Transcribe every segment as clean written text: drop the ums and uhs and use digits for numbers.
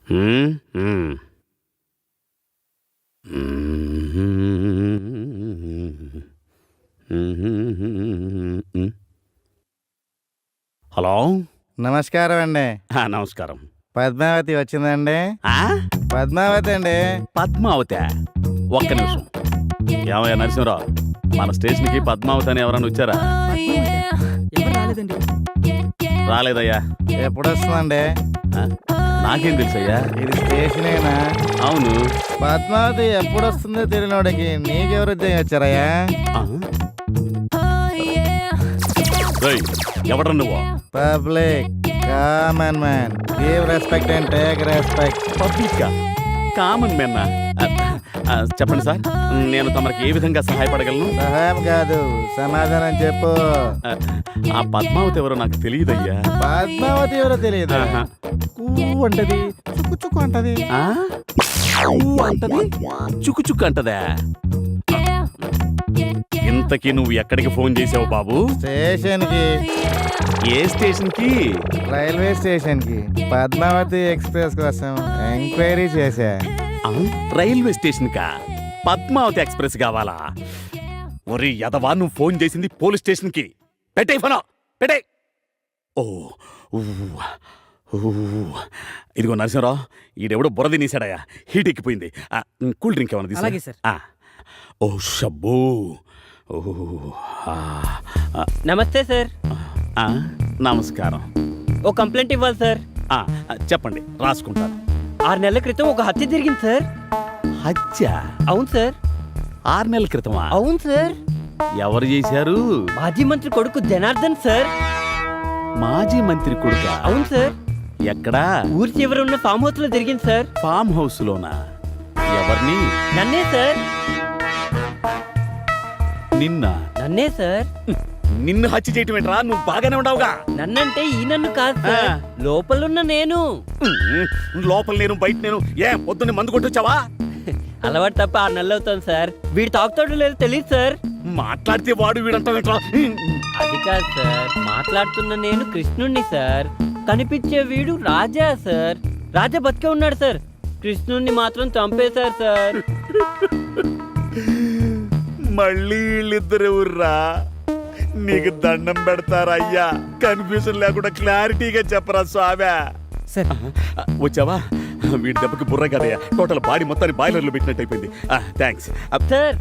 Hello, నమస్కారం అండి. నమస్కారం. పద్మావతి వచ్చిందండి? పద్మావతి అండి. పద్మావతి? ఒక్క నిమిషం. ఏమయ్యా నరసింహరావు, మన స్టేషన్కి పద్మావతి అని ఎవరన్నా వచ్చారా? రాలేదయ్యా. ఎప్పుడు వస్తుందండి? నాకేం తెలుసయ్యా. ఇది స్టేషనేనా? అవును. పద్మావతి ఎప్పుడు వస్తుందో తెలియనోడికి నీకెవరు ఉద్యోగం వచ్చారయ్యా? ఎవడ్రా నువ్వు? Public common man, give respect and take respect. Public common man? చెప్పండి సార్, నేను తమరికి ఏ విధంగా సహాయపడగలను? సహాయం కాదు, సమాధానం చెప్పు. ఆ పద్మావతి ఎవరో నాకు తెలియదయ్యా. పద్మావతి ఎవరో తెలియదు. అంటది, చుక్కు చుక్కు అంటది, అంటది, చుక్కు చుక్కు అంటదా? ఇంతకీ నువ్వు ఎక్కడికి ఫోన్ చేసావు బాబు? స్టేషన్ కి. ఏ స్టేషన్ కి? రైల్వే స్టేషన్ కి. పద్మావతి ఎక్స్ప్రెస్ కోసం ఎంక్వైరీ చేశా. రైల్వే స్టేషన్ కా? పద్మావతి ఎక్స్ప్రెస్ కావాలా? ఒరే యదవా, నువ్వు ఫోన్ చేసింది పోలీస్ స్టేషన్ కి. పెట్టే ఫోన్, పెట్టే. ఓ ఇదిగో నరసింహరావు, ఈడెవడో బుర్ర తినేశాడయా. హీట్ ఎక్కిపోయింది. కూల్ డ్రింక్ ఏమన్నా తీసా? ఓ షబ్బో. నమస్తే సార్. నమస్కారం. ఓ కంప్లైంట్ ఇవ్వాలి సార్. చెప్పండి, రాసుకుంటాను. 6 నెలల క్రితం ఒక హత్య జరిగింది సార్. హత్య? అవును సార్. 6 నెలల క్రితమా? అవును సార్. ఎవరు చేశారు? మాజీ మంత్రి కొడుకు జనార్దన్ సార్. మాజీ మంత్రి కొడుక? అవును సార్. ఎక్కడా? ఊరి చివర ఉన్న ఫామ్ హౌస్ లో జరిగింది సార్. ఫామ్ హౌస్ లోనా? ఎవరిని? నన్నే సార్. నన్నే సార్. నిన్ను హత్య చేయటం ఏంట్రా? నువ్వు బాగానే ఉండవుగా. నన్నంటే ఈ నన్ను కాదు సార్, లోపలున్న నేను. లోపల నేను, బయట నేను. పొద్దున్నే మందు కొట్టొచ్చావా? అలవాటు తప్ప 6 నెలలు అవుతాను సార్. వీడు తాగుతాడో లేదో తెలియదు సార్. మాట్లాడితే వాడు వీడంటావేంట్రా? అది కాదు సార్, మాట్లాడుతున్న నేను కృష్ణుణ్ణి సార్. కనిపించే వీడు రాజా సార్. రాజా బతికే ఉన్నాడు సార్. కృష్ణుణ్ణి మాత్రం చంపేశారు సార్. మళ్ళీ వీళ్ళిద్దరెవర్రా? నీకు దండం పెడతారా అయ్యా? కన్ఫ్యూజన్ లేకుండా క్లారిటీగా చెప్పరా స్వామి. వచ్చావా? వీడి దెబ్బకి బుర్ర కదయ్యా, టోటల్ బాడీ మొత్తాన్ని బాయిలర్లో పెట్టినట్టు అయిపోయింది. Thanks sir.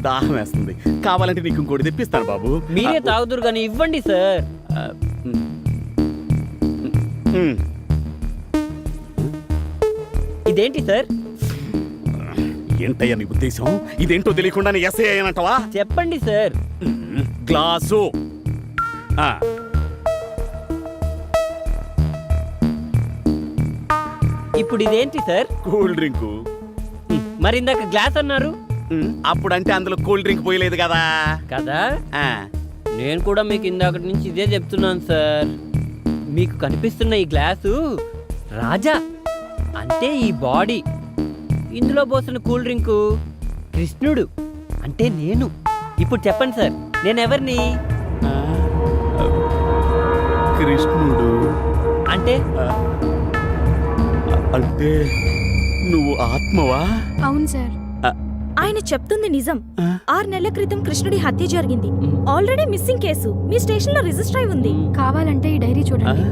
దాహం వేస్తుంది, కావాలంటే నీకు ఇంకోటి తెప్పిస్తాను బాబు. మీరే తాగుదురు కానీ ఇవ్వండి సార్. ఇదేంటి సార్? ఏంటయ్యా నీ ఉద్దేశం? ఇదేంటో తెలియకుండానే ఎస్ఐ అయ్యానంటావా? చెప్పండి సార్. గ్లాసు. ఇప్పుడు ఇదేంటి సార్? Cool drink. మరి ఇందాక గ్లాస్ అన్నారు. అప్పుడంటే అందులో కూల్ డ్రింక్ పోయలేదు కదా. కదా? నేను కూడా మీకు ఇందాక నుంచి ఇదే చెప్తున్నాను సార్. మీకు కనిపిస్తున్న ఈ గ్లాసు రాజా అంటే ఈ బాడీ, ఇందులో పోసిన కూల్ డ్రింకు కృష్ణుడు అంటే నేను. ఇప్పుడు చెప్పండి సార్, నేనెవరిని? కృష్ణుడు అంటే అంటే నువ్వు ఆత్మవా? అవును సార్. ఆయన చెప్తుంది నిజం. 6 నెలల క్రితం కృష్ణుడి హత్య జరిగింది. ఆల్రెడీ మిస్సింగ్ కేసు మీ స్టేషన్ లో రిజిస్టర్ అయి ఉంది. కావాలంటే ఈ డైరీ చూడండి.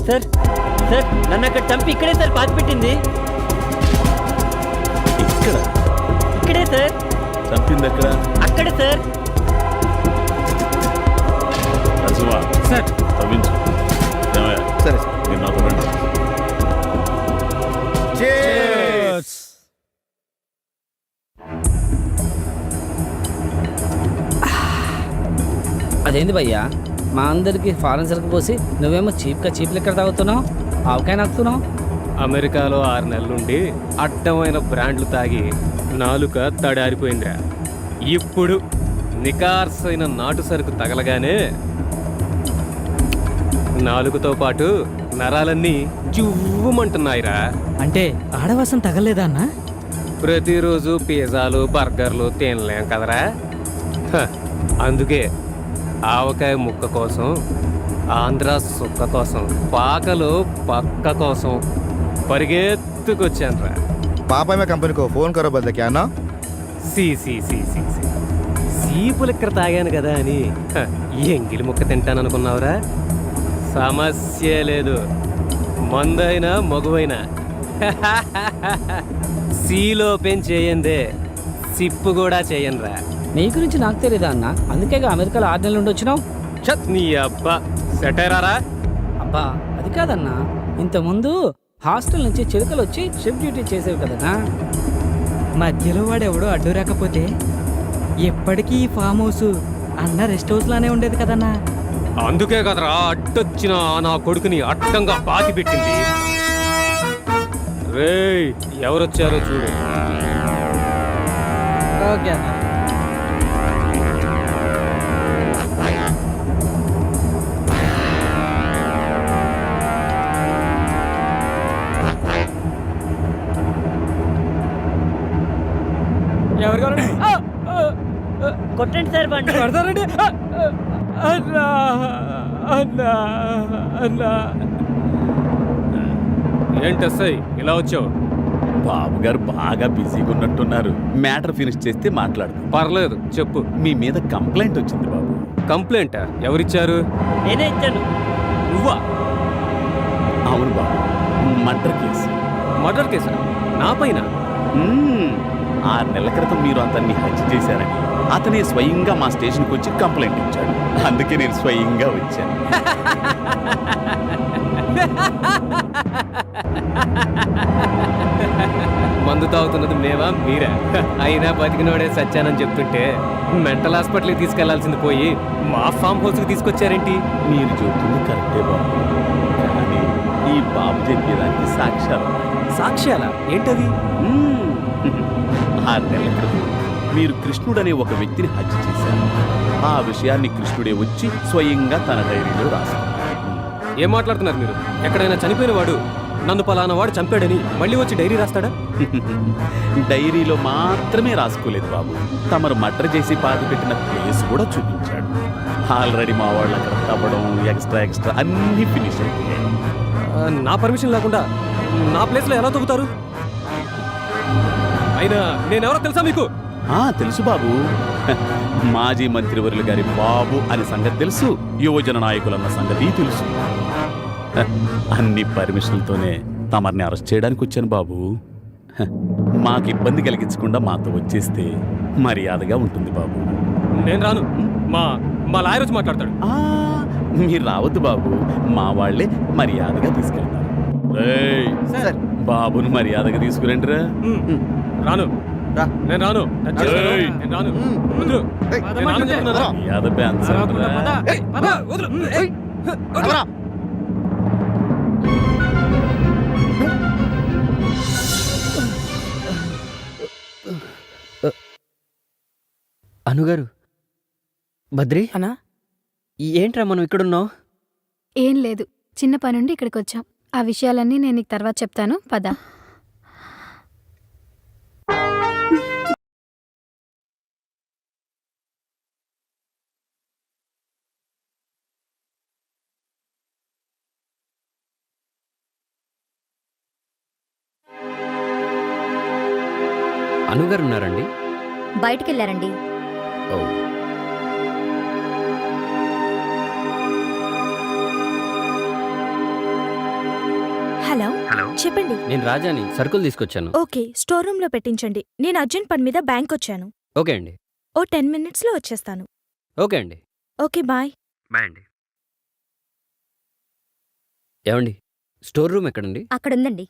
సార్ సార్, నన్ను అక్కడ చంపి ఇక్కడే సార్ పాతి పెట్టింది. ఇక్కడే సార్. చంపింది ఎక్కడ? అక్కడే సార్. సార్ తవ్వించు. సరే మీరు నాతో రండి. అదేంది భయ్యా, మా అందరికి ఫారెన్ సరుకు పోసి నువ్వేమో చీప్ లెక్కర తాగుతున్నావు, ఆవకాయ నాకుతున్నావు. అమెరికాలో 6 నెలలుండి అడ్డమైన బ్రాండ్లు తాగి నాలుక తడారిపోయిందిరా. ఇప్పుడు నికార్సైన నాటు సరుకు తగలగానే నాలుగుతో పాటు నరాలన్నీ జువ్వుమంటున్నాయిరా. అంటే ఆడవాసం తగలేదా అన్నా? ప్రతిరోజు పిజ్జాలు బర్గర్లు తినలేం కదరా. హ, అందుకే ఆవకాయ ముక్క కోసం, ఆంధ్ర సుక్క కోసం, పాకలు పక్క కోసం పరిగెత్తుకొచ్చానురా. पापा मैं कंपनी को फोन करो बदले क्या ना సి సీపులెక్కర తాగాను కదా అని ఎంగిలి ముక్క తింటాననుకున్నావురా? సమస్య లేదు. మందైనా మగువైనా సీలో పెన్ చేయందే సిప్పు కూడా చేయనురా. నీ గురించి నాకు తెలియదా అన్న? అందుకేగా అమెరికాలో 6 నెలల నుండి వచ్చినావు. చత్ నీ అబ్బా సెటైరారా. అబ్బా అది కాదన్నా, ఇంతకుముందు హాస్టల్ నుంచి చిలుకలు వచ్చి షిఫ్ట్ డ్యూటీ చేసేవి కదన్నా. మధ్యలో వాడెవడో అడ్డు రాకపోతే ఎప్పటికీ ఈ ఫామ్ హౌస్ అన్న రెస్ట్ హౌస్ లానే ఉండేది కదన్నా. అందుకే కదరా అడ్డొచ్చిన నా కొడుకుని అడ్డంగా పాతి పెట్టింది. రేయ్ ఎవరొచ్చారో చూడు. ఓకే అన్న. ఎవరు కావాలండి? కొట్టండి సార్ బండి. కొడతారండి. అన్నా అన్నా అన్నా. ఏంటస్సై ఇలా వచ్చావు? బాబు గారు బాగా బిజీగా ఉన్నట్టున్నారు. మ్యాటర్ ఫినిష్ చేస్తే మాట్లాడదాం. పర్లేదు చెప్పు. మీ మీద కంప్లైంట్ వచ్చింది బాబు. కంప్లైంటా? ఎవరిచ్చారు? నేనే ఇచ్చాను. నువ్వా? అవును బాబు, మర్డర్ కేసు. మర్డర్ కేసా? నా పైన? 6 నెలల క్రితం మీరు అతన్ని హత్య చేశారని అతనే స్వయంగా మా స్టేషన్కి వచ్చి కంప్లైంట్ ఇచ్చాడు. అందుకే నేను స్వయంగా వచ్చాను. మందు తాగుతున్నది మేమా మీరా? అయినా బతికినోడే సచ్చానని చెప్తుంటే మెంటల్ హాస్పిటల్కి తీసుకెళ్లాల్సింది పోయి మా ఫామ్ హౌస్కి తీసుకొచ్చారేంటి? మీరు చెబుతుంది కరెక్టే బాబు, కానీ ఈ బాబు చెప్పేదానికి సాక్ష్యాలు ఉన్నాయి. సాక్ష్యాలా? ఏంటది? 6 నెలల క్రితం మీరు కృష్ణుడనే ఒక వ్యక్తిని హత్య చేశారు. ఆ విషయాన్ని కృష్ణుడే వచ్చి స్వయంగా తన డైరీలో రాసుకున్నారు. ఏం మాట్లాడుతున్నారు మీరు? ఎక్కడైనా చనిపోయిన వాడు నన్ను పలానా వాడు చంపాడని మళ్ళీ వచ్చి డైరీ రాస్తాడా? డైరీలో మాత్రమే రాసుకోలేదు బాబు, తమరు మర్డర్ చేసి పాతి పెట్టిన ప్లేస్ కూడా చూపించాడు. ఆల్రెడీ మా వాళ్ళు అక్కడ తవ్వడం ఎక్స్ట్రా అన్నీ ఫినిష్ అయిపోయాయి. నా పర్మిషన్ లేకుండా నా ప్లేస్లో ఎలా తవ్వుతారు? అయినా నేనెవరో తెలుసా మీకు? తెలుసు బాబు, మాజీ మంత్రివర్యులు గారి బాబు అనే సంగతి తెలుసు, యువజన నాయకులన్న సంగతి తెలుసు. అన్ని పర్మిషన్లతోనే తమర్ని అరెస్ట్ చేయడానికి వచ్చాను బాబు. మాకు ఇబ్బంది కలిగించకుండా మాతో వచ్చేస్తే మర్యాదగా ఉంటుంది బాబు. నేను రాను. మా మా లాయర్ వచ్చి మాట్లాడతాడు. మీరు రావద్దు బాబు, మా వాళ్ళే మర్యాదగా తీసుకెళ్తారు. రేయ్, బాబును మర్యాదగా తీసుకురండిరా. రాను. నేను రాను. ఏయ్. నేను రాను. వదులు. నేను రాను చెప్తున్నానా? మర్యాద పెంచండిరా. వదులు. అనుగారు, బద్రి అన్నా ఏంట్రా మనం ఇక్కడున్నావు? ఏం లేదు, చిన్న పనుండి ఇక్కడికి వచ్చాం. ఆ విషయాలన్నీ నేను నీకు తర్వాత చెప్తాను, పద. అనుగారు ఉన్నారండి? బయటికెళ్ళారండి. ఓ, హలో చెప్పండి. నేను రాజాని, సరుకులు తీసుకొచ్చాను. ఓకే, స్టోర్ రూమ్ లో పెట్టించండి. నేను అర్జెంట్ పని మీద బ్యాంక్ వచ్చాను. ఓకే అండి. ఓ 10 minutes లో వచ్చేస్తాను. ఓకే అండి. Okay, bye. బాయ్ అండి. ఏమండి, స్టోర్ రూమ్ ఎక్కడండి? అక్కడుందండి.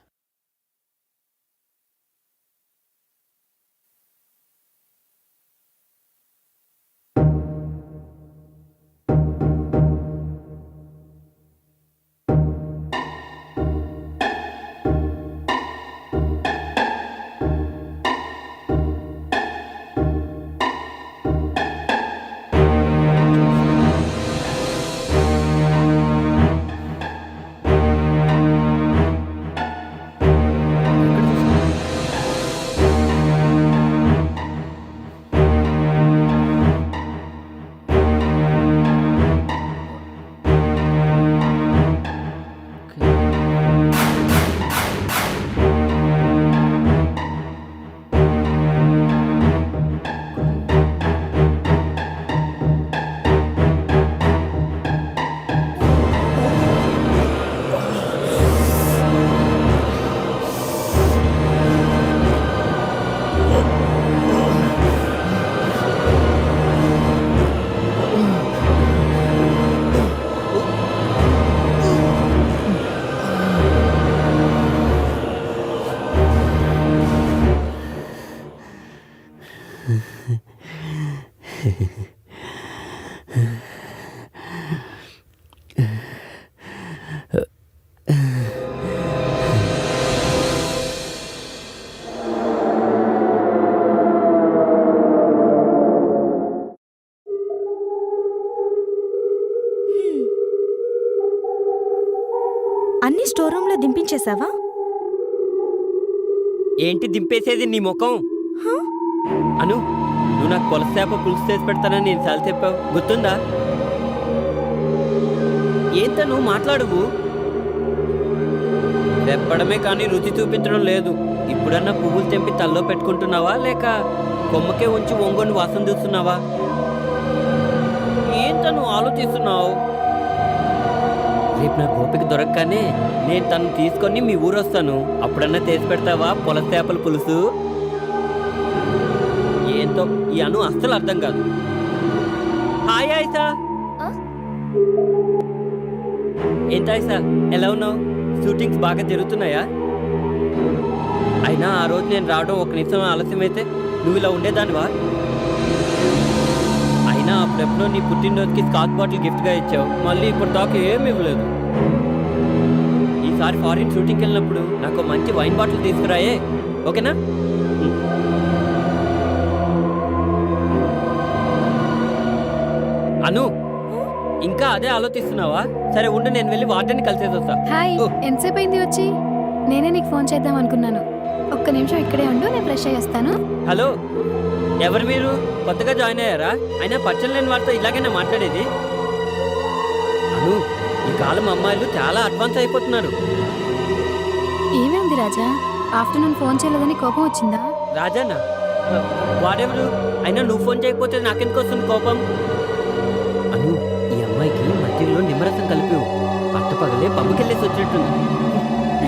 అన్ని స్టోర్ రూమ్ లో దింపించేశావా? ఏంటి దింపేసేది నీ ముఖం? హా? అను, నువ్వు నాకు పొలసేప పులుసు చేసి పెడతానని నేను చాలా చెప్పావు, గుర్తుందా? ఏంట నువ్వు మాట్లాడువు? చెప్పడమే కానీ రుచి చూపించడం లేదు. ఇప్పుడన్నా పువ్వులు తెంపి తల్లో పెట్టుకుంటున్నావా, లేక కొమ్మకే ఉంచి ఒంగొని వాసన చూస్తున్నావా? ఏంట నువ్వు ఆలోచిస్తున్నావు? రేపు నా గోపిక దొరకగానే నేను తను తీసుకొని మీ ఊరు వస్తాను. అప్పుడన్నా చేసి పెడతావా పొలసేపల పులుసు? ఏంటో ఈ అను అస్సలు అర్థం కాదు. హాయ్ ఆయిషా. ఏంటి ఆయిషా, ఎలా ఉన్నావు? షూటింగ్స్ బాగా జరుగుతున్నాయా? అయినా ఆ రోజు నేను రావడం ఒక నిమిషం ఆలస్యమైతే నువ్వు ఇలా ఉండేదానివా? అయినా అప్పుడెప్పుడో నీ పుట్టినరోజుకి స్కాచ్ బాటిల్ గిఫ్ట్గా ఇచ్చావు, మళ్ళీ ఇప్పుడు దాకా ఏమి ఇవ్వలేదు. ఈసారి ఫారిన్ షూటింగ్కి వెళ్ళినప్పుడు నాకు మంచి వైన్ బాటిల్ తీసుకురాయే, ఓకేనా? అను, ఇంకా అదే ఆలోచిస్తున్నావా? సరే ఉండు, నేను వెళ్ళి వార్డెన్ని కలిసేసి వస్తా. హాయ్, ఎంతసేపు అయింది వచ్చి? నేనే నీకు ఫోన్ చేద్దాం అనుకున్నాను. ఒక్క నిమిషం ఇక్కడే ఉండు, నేను ఫ్రెష్ అయ్యి వస్తాను. హలో, ఎవరు మీరు? కొత్తగా జాయిన్ అయ్యారా? అయినా పరిచయం లేని వారితో ఇలాగైనా మాట్లాడేది? అను, ఈ కాలం అమ్మాయిలు చాలా అడ్వాన్స్ అయిపోతున్నారు. ఏమైంది రాజా? ఆఫ్టర్నూన్ ఫోన్ చేయలేదని కోపం వచ్చిందా? రాజానా? వాడెవరు? అయినా నువ్వు ఫోన్ చేయకపోతే నాకెందుకు వస్తుంది కోపం? అను, ఈ అమ్మాయికి మధ్యలో నిమ్మరసం కలిపి పట్టపగలే పబ్బుకెళ్ళేసి వచ్చినట్టుంది.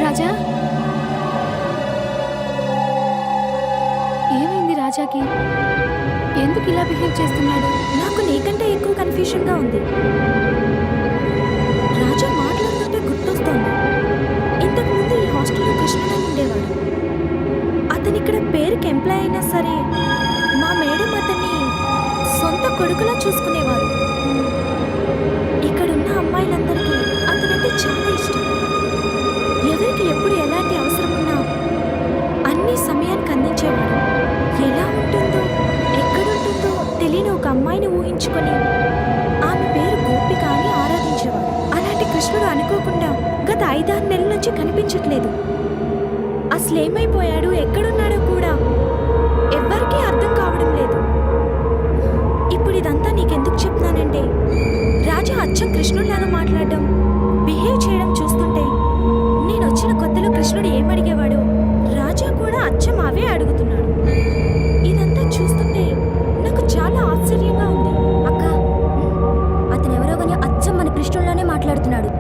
రాజా, ఏమైంది రాజాకి? ఎందుకు ఇలా బిహేవ్ చేస్తున్నాడు? నాకు నీకంటే ఎక్కువ కన్ఫ్యూషన్ గా ఉంది. రాజా మాట్లాడుతుంటే గుర్తొస్తోంది, ఇంతకు ముందు ఈ హాస్టల్లో కృష్ణుడు ఉండేవాడు. అతను ఇక్కడ పేరుకి ఎంప్లాయ్ అయినా సరే మా మేడం అతన్ని సొంత కొడుకులా చూసుకునేవారు. ఇక్కడున్న అమ్మాయిలందరికీ అతనంటే చాలా ఇష్టం. ఎవరికి ఎప్పుడు ఎలాంటి అవసరం ఉన్నా అన్ని సమయానికి అందించేవాడు. ఎలా ఉంటుందో ఎక్కడుంటుందో తెలియని ఒక అమ్మాయిని ఊహించుకొని ఆమె పేరు గోపిక అని ఆరాధించేవాడు. అలాంటి కృష్ణుడు అనుకోకుండా గత 5-6 నెలల నుంచి కనిపించట్లేదు. అసలేమైపోయాడు, ఎక్కడున్నాడో కూడా ఎవ్వరికీ అర్థం కావడం లేదు. ఇప్పుడు ఇదంతా నీకెందుకు చెప్తున్నానంటే, రాజా అచ్చం కృష్ణుడిలాగా మాట్లాడడం, బిహేవ్ చేయడం చూస్తుంటే నేను వచ్చిన కొత్తలో కృష్ణుడు ఏమడిగేవాడో రాజా కూడా అచ్చం అవే అడుగుతున్నాడు. ఇదంతా చూస్తుంటే నాకు చాలా ఆశ్చర్యంగా ఉంది. అక్క, అతను ఎవరో కానీ అచ్చం మన కృష్ణుడిలానే మాట్లాడుతున్నాడు.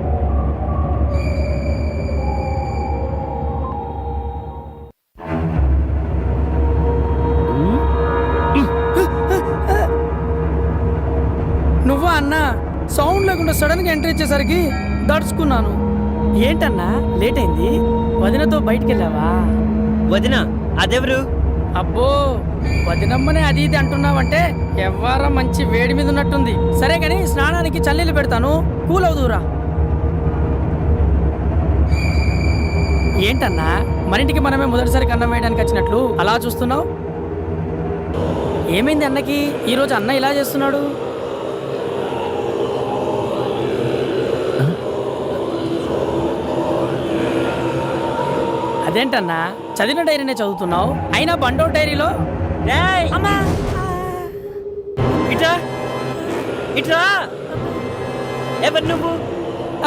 నువ్వా అన్నా? సౌండ్ లేకుండా సడన్ గా ఎంట్రీ ఇచ్చేసరికి దడుచుకున్నాను. ఏంటన్నా లేట్ అయింది? వదినతో బయటికి వెళ్ళావా? వదిన? అదెవరు? అబ్బో, వదినమ్మనే అది ఇది అంటున్నావంటే ఎవ్వరా మంచి వేడి మీద ఉన్నట్టుంది. సరే గాని స్నానానికి చన్నీళ్ళు పెడతాను, కూల్ అవుదురా. ఏంటన్నా మరింటికి మనమే మొదటిసారి కన్నం వేయడానికి వచ్చినట్లు అలా చూస్తున్నావు? ఏమైంది అన్నకి ఈరోజు? అన్న ఇలా చేస్తున్నాడు. అదేంటన్నా చదివిన డైరీనే చదువుతున్నావు, అయినా బండో డైరీలో రేయ్! అమ్మా ఇట్రా, ఇట్రా. ఎవరు నువ్వు?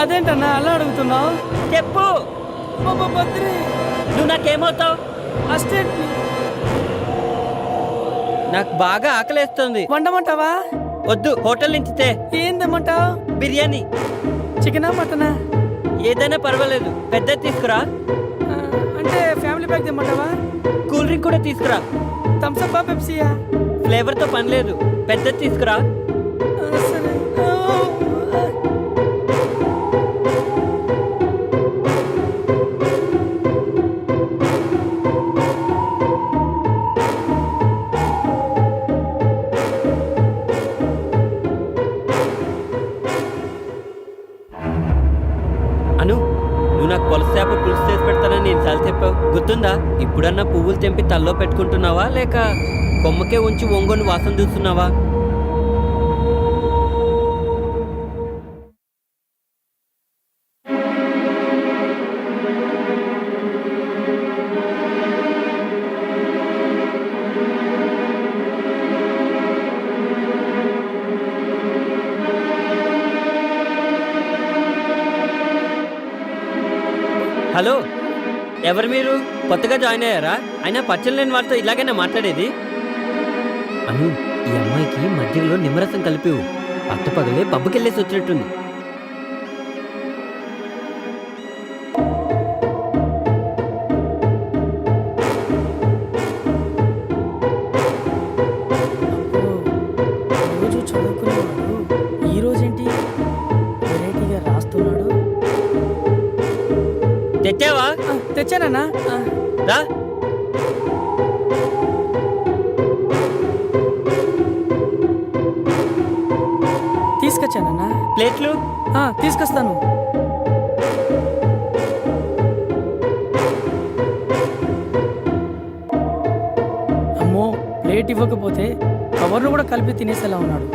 అదేంటన్నా అలా అడుగుతున్నావు? చెప్పు. బద్రి, నువ్వు నాకేమవుతావు? అసిస్టెంట్. నాకు బాగా ఆకలేస్తుంది. వండమంటావా? వద్దు, హోటల్ నుంచి తే. ఏం తెమ్మంటావు? బిర్యానీ. చికెనా మటనా? ఏదైనా పర్వాలేదు, పెద్దది తీసుకురా. అంటే ఫ్యామిలీ ప్యాక్ తెమ్మంటావా? కూల్ డ్రింక్ కూడా తీసుకురా. థమ్స్అప్ పెప్సీయా? ఫ్లేవర్తో పని లేదు, పెద్దది తీసుకురా. సరే. అను, నువ్వు నాకు పొలసేప పులుసు చేసి పెడతానని నేను చాలా చెప్పావు, గుర్తుందా? ఇప్పుడన్నా పువ్వులు తెంపి తల్లో పెట్టుకుంటున్నావా, లేక కొమ్మకే ఉంచి ఒంగొని వాసన చూస్తున్నావా? హలో, ఎవరు మీరు? కొత్తగా జాయిన్ అయ్యారా? అయినా పరిచయం లేని వాళ్ళతో ఇలాగైనా మాట్లాడేది? అను, ఈ అమ్మాయికి మధ్యలో నిమ్మరసం కలిపివు. పట్టపగలే పబ్బుకెళ్ళేసి వచ్చినట్టుంది. రోజు చదువుకునేవాడు ఈ రోజేంటి వెరైటీగా రాస్తున్నాడు? తెచ్చావా? తెచ్చానన్నా. రా. తీసుకొచ్చానన్నా. ప్లేట్లు. తీసుకొస్తాను. అమ్మో, ప్లేట్ ఇవ్వకపోతే కవర్ను కూడా కలిపి తినేసేలా ఉన్నాడు.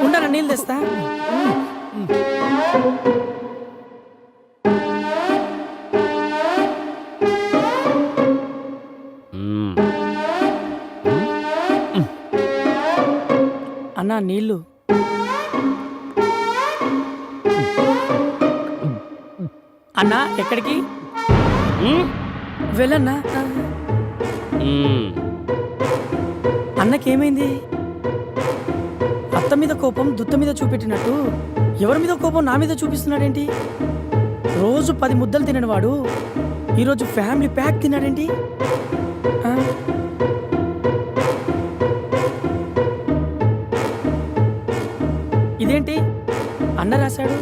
ఉండరా, నీళ్ళు తెస్తా. అన్నా నీళ్ళు. అన్నా ఎక్కడికి వెళ్ళన్నా? అన్నకేమైంది? అత్త మీద కోపం దుత్త మీద చూపెట్టినట్టు ఎవరి మీద కోపం నా మీద చూపిస్తున్నాడేంటి? రోజు 10 ముద్దలు తిననివాడు ఈరోజు ఫ్యామిలీ ప్యాక్ తిన్నాడేంటి? ఇదేంటి అన్న రాశాడు,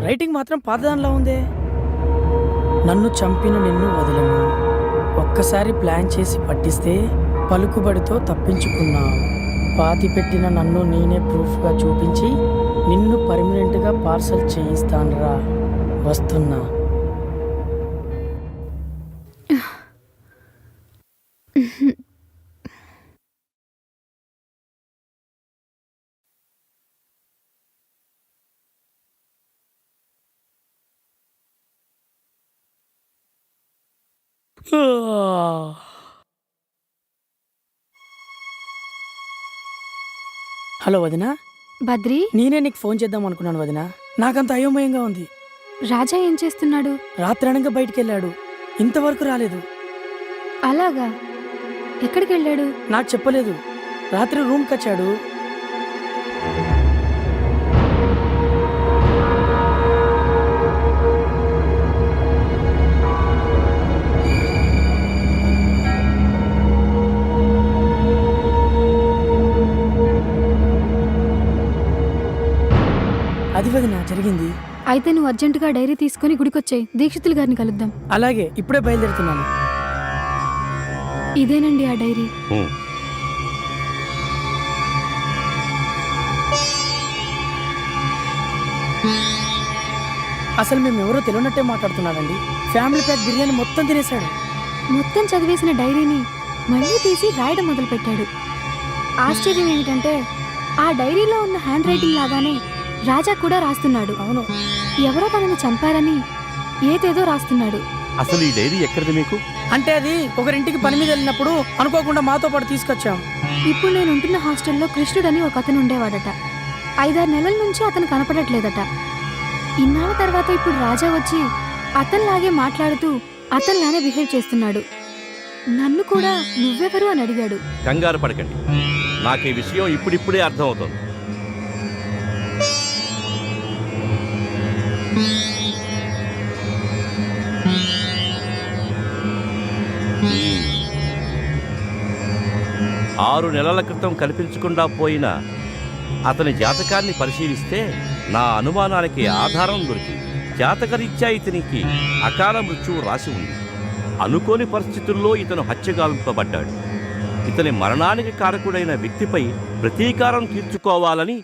రైటింగ్ మాత్రం పాతదానిలా ఉందే. నన్ను చంపిన నిన్ను వదలను, ఒక్కసారి ప్లాన్ చేసి పట్టిస్తే పలుకుబడితో తప్పించుకున్నావు. పాతి పెట్టిన నన్ను నేనే ప్రూఫ్గా చూపించి నిన్ను పర్మనెంట్గా పార్సల్ చేయిస్తానురా, వస్తున్నా. హలో వదినా. బద్రి, నేనే నీకు ఫోన్ చేద్దాం అనుకున్నాను వదినా. నాకంత అయోమయంగా ఉంది. రాజా ఏం చేస్తున్నాడు? రాత్రి అనగా బయటికి వెళ్ళాడు, ఇంతవరకు రాలేదు. అలాగా? ఎక్కడికి వెళ్ళాడు? నాకు చెప్పలేదు. రాత్రి రూమ్కి వచ్చాడు. అది వదినా జరిగింది. అయితే నువ్వు అర్జెంటుగా డైరీ తీసుకుని గుడికొచ్చాయి, దీక్షితులు గారిని కలుద్దాం. అలాగే, ఇప్పుడే బయలుదేరుతున్నాను. ఇదేనండి ఆ డైరీ. అసలు మేము ఎవరో తెలియనట్టే మాట్లాడుతున్నాడండి. ఫ్యామిలీ ప్యాక్ బిర్యానీ మొత్తం తినేశాడు. మొత్తం చదివేసిన డైరీని మళ్ళీ తీసి రాయడం మొదలుపెట్టాడు. ఆశ్చర్యం ఏమిటంటే ఆ డైరీలో ఉన్న హ్యాండ్ రైటింగ్ లాగానే రాజా కూడా రాస్తున్నాడు. అవును, ఎవరో తనని చంపారని ఏదేదో రాస్తున్నాడు. అసలు ఈ డైరీ ఎక్కడిది మీకు? అంటే అది ఒకరింటికి పని మీద వెళ్ళినప్పుడు అనుకోకుండా మాతో పాటు తీసుకొచ్చాం. ఇప్పుడు నేను ఉంటున్న హాస్టల్లో కృష్ణుడని ఒక అతను ఉండేవాడట. 5-6 నెలల నుంచి అతను కనపడట్లేదట. ఇన్నాళ్ళ తర్వాత ఇప్పుడు రాజా వచ్చి అతనిలాగే మాట్లాడుతూ అతనిలానే బిహేవ్ చేస్తున్నాడు. నన్ను కూడా నువ్వెవరు అని అడిగాడు. కంగారు పడకండి, నాకు ఈ విషయం ఇప్పుడిప్పుడే అర్థమవుతుంది. ఆరు నెలల క్రితం కనిపించకుండా పోయిన అతని జాతకాన్ని పరిశీలిస్తే నా అనుమానానికి ఆధారం దొరికింది. జాతకరీత్యా ఇతనికి అకాల మృత్యువు రాసి ఉంది. అనుకోని పరిస్థితుల్లో ఇతను హత్యగావింపబడ్డాడు. ఇతని మరణానికి కారకుడైన వ్యక్తిపై ప్రతీకారం తీర్చుకోవాలని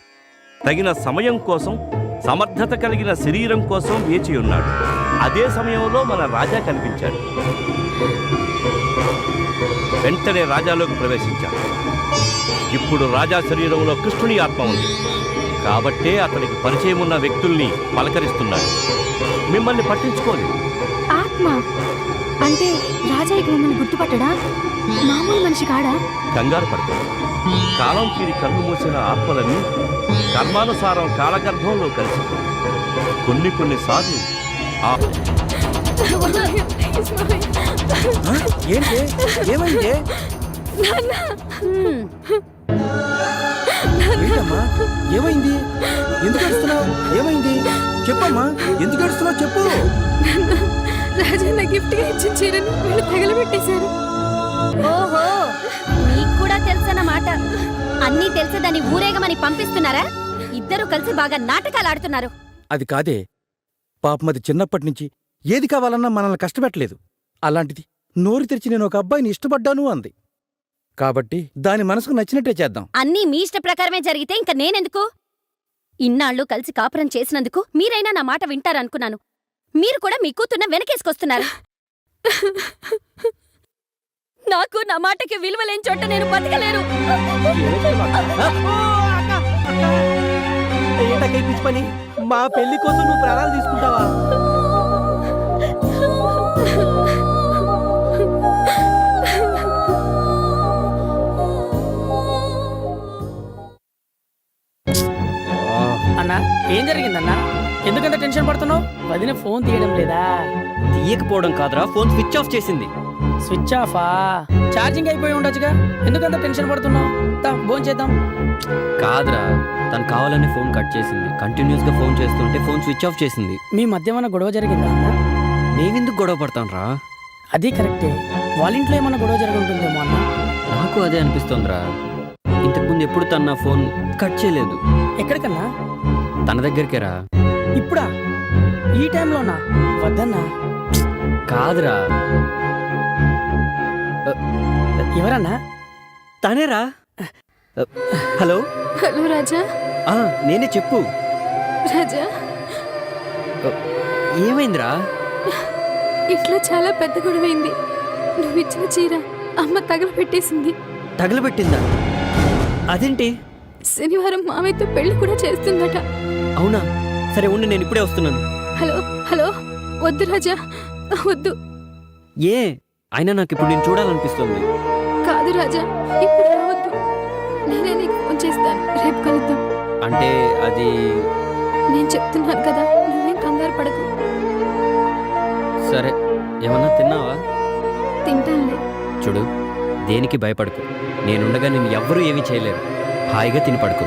తగిన సమయం కోసం, సమర్థత కలిగిన శరీరం కోసం వేచి ఉన్నాడు. అదే సమయంలో మన రాజా కనిపించాడు. వెంటనే రాజాలోకి ప్రవేశించాడు. ఇప్పుడు రాజా శరీరంలో కృష్ణుని ఆత్మ ఉంది కాబట్టే అతనికి పరిచయం ఉన్న వ్యక్తుల్ని పలకరిస్తున్నాడు మిమ్మల్ని పట్టించుకోలేదు. ఆత్మ అంటే రాజా ఇక మమ్మల్ని గుర్తుపట్టడా? మామూలు మనిషి కాడా? కంగారు పడతాడు. కాలం తీరి కన్ను మూసిన ఆత్మలని కర్మానుసారం కాలగర్భంలో కలిసిపోయి కొన్నిసార్లు ఆ ఏంటి ఏమైంది? ఏంటమ్మా ఏమైంది? ఎందుకు ఏడుస్తున్నావు? ఏమైంది చెప్పమ్మా, ఎందుకు ఏడుస్తున్నావు చెప్పు. రాజా నా గిఫ్ట్ గా ఇచ్చిన చీరను వీళ్ళు తగలబెట్టేశారు. ఓహో నీకు కూడా తెలుసన్నమాట. అన్నీ తెలిసేదాన్ని ఊరేగమని పంపిస్తున్నారా? ఇద్దరు కలిసి బాగా నాటకాలు ఆడుతున్నారు. అది కాదే పాపం, అది చిన్నప్పటి నుంచి ఏది కావాలన్నా మనల్ని కష్టపెట్టలేదు. అలాంటిది నోరు తెరిచి నేను ఒక అబ్బాయిని ఇష్టపడ్డాను అంది. కాబట్టి దాని మనసుకు నచ్చినట్టే చేద్దాం. అన్నీ మీ ఇష్ట ప్రకారమే జరిగితే ఇంక నేనెందుకు? ఇన్నాళ్ళు కలిసి కాపురం చేసినందుకు మీరైనా నా మాట వింటారనుకున్నాను. మీరు కూడా మీ కూతున్న వెనకేసుకొస్తున్నారు. నాకు నా మాటకి విలువలేని చోట నేను బతకలేను. ఏంటక్క ఈ పిచ్చి పని? మా పెళ్లి కోసం నువ్వు ప్రాణాలు తీసుకుంటావా? అన్నా ఏం జరిగిందన్నా? ఎందుకంత టెన్షన్ పడుతున్నావు? వదిన ఫోన్ తీయడం లేదా? తీయకపోవడం కాదురా, ఫోన్ స్విచ్ ఆఫ్ చేసింది. స్విచ్ ఆఫా? ఛార్జింగ్ అయిపోయి ఉండొచ్చుగా, ఎందుకంత టెన్షన్ పడుతున్నావు? ఫోన్ చేద్దాం. కాదురా, తను కావాలని ఫోన్ కట్ చేసింది. కంటిన్యూస్ గా ఫోన్ చేస్తుంటే ఫోన్ స్విచ్ ఆఫ్ చేసింది. మీ మధ్య ఏమన్నా గొడవ జరిగిందా అన్న? నేనెందుకు గొడవ పడతాను రా? అది కరెక్టే, వాళ్ళ ఇంట్లో ఏమన్నా గొడవ జరిగి ఉంటుందేమో అన్న. నాకు అదే అనిపిస్తోందిరా. ఇంతకుముందు ఎప్పుడు తన నా ఫోన్ కట్ చేయలేదు. ఎక్కడికన్నా? తన దగ్గరికే రా. ఇప్పుడా? ఈ టైంలోనా? వద్దన్నా. కాదురా, ఎవరన్నా? తనేరా. హలో హలో రాజా. నేనే, చెప్పు. రాజా ఏమైందిరా? ఇంట్లో చాలా పెద్ద గొడవైంది. నువ్వు ఇచ్చిన చీర అమ్మ తగలబెట్టేసింది. తగలబెట్టిందా? అదేంటి? శనివారం మామయ్యతో పెళ్లి కూడా చేస్తుందట. అవునా? సరే ఉండి, నేను ఇప్పుడే వస్తున్నాను. హలో హలో, వద్దు రాజా వద్దు. ఏ అయినా నాకు ఇప్పుడు నేను చూడాలనిపిస్తుంది. కాదు రాజా, ఇప్పుడు రావద్దు. నేనే నీకు ఫోన్ చేస్తాను, రేపు కలుద్దాం. అంటే అది నేను చెప్తున్నాను కదా, నువ్వేం కంగారు పడకు. సరే, ఏమన్నా తిన్నావా? తింటానులే. చూడు, దేనికి భయపడకు. నేనుండగా నేను ఎవ్వరూ ఏమీ చేయలేరు. హాయిగా తిని పడుకో.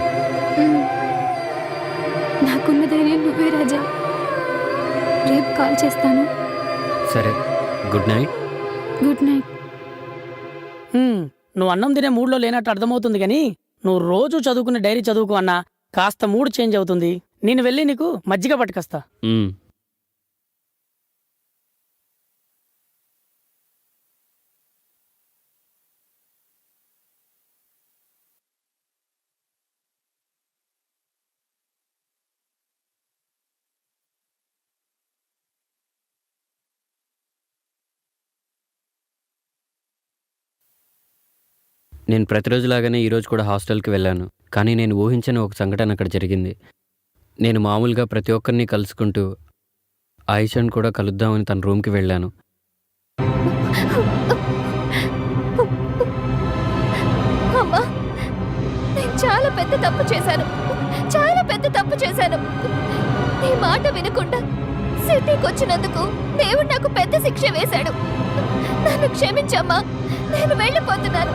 నాకున్న ధైర్యం నువ్వే రాజా. రేపు కాల్ చేస్తాను. సరే, గుడ్ నైట్. Good night. నువ్వు అన్నం తినే మూడ్లో లేనట్టు అర్థమవుతుంది కానీ నువ్వు రోజు చదువుకునే డైరీ చదువుకు అన్నా కాస్త మూడ్ చేంజ్ అవుతుంది. నేను వెళ్ళి నీకు మజ్జిగ పట్టుకొస్తా. నేను ప్రతిరోజులాగానే ఈరోజు కూడా హాస్టల్కి వెళ్ళాను. కానీ నేను ఊహించని ఒక సంఘటన అక్కడ జరిగింది. నేను మామూలుగా ప్రతి ఒక్కరిని కలుసుకుంటూ ఆయిషాను కూడా కలుద్దామని తన రూమ్కి వెళ్ళాను. అమ్మా, నేను చాలా పెద్ద తప్పు చేశాను. చాలా పెద్ద తప్పు చేశాను. నీ మాట వినకుండా సిటీకి వచ్చినందుకు దేవుడు నాకు పెద్ద శిక్ష వేశాడు. నన్ను క్షమించమ్మా, నేను వెళ్ళిపోతున్నాను.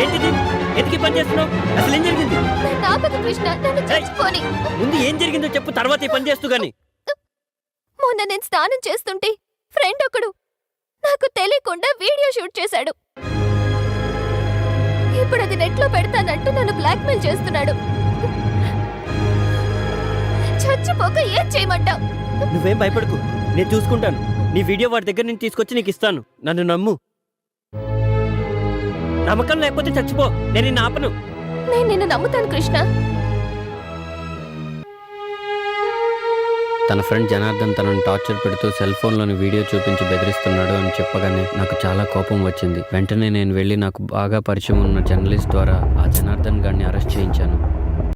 ఏంటిది? ఎందుకు పని చేస్తున్నావు? అసలు ఏం జరిగింది? కృష్ణ, నన్ను చచ్చిపోని. ముందు ఏం జరిగిందో చెప్పు, తర్వాత ఈ పని చేస్తూ గాని. మొన్న నేను స్నానం చేస్తుంటే ఫ్రెండ్ ఒకడు నాకు తెలియకుండా వీడియో షూట్ చేశాడు. ఇప్పుడు అది నెట్లో పెడతానంటూ నన్ను బ్లాక్మెయిల్ చేస్తున్నాడు. చచ్చిపోక ఏం చేయమంటావు? నువ్వేం భయపడకు, నేను చూసుకుంటాను. నీ వీడియో వాడి దగ్గర నుంచి తీసుకొచ్చి నీకు ఇస్తాను. నన్ను నమ్ము. నమ్మకం లేకపోతే చచ్చిపో, నేను నిన్ను ఆపను. నేను నిన్ను నమ్ముతాను కృష్ణ. తన ఫ్రెండ్ జనార్దన్ తనను టార్చర్ పెడుతూ సెల్ ఫోన్లోని వీడియో చూపించి బెదిరిస్తున్నాడు అని చెప్పగానే నాకు చాలా కోపం వచ్చింది. వెంటనే నేను వెళ్ళి నాకు బాగా పరిచయం ఉన్న జర్నలిస్ట్ ద్వారా ఆ జనార్దన్ గారిని అరెస్ట్ చేయించాను.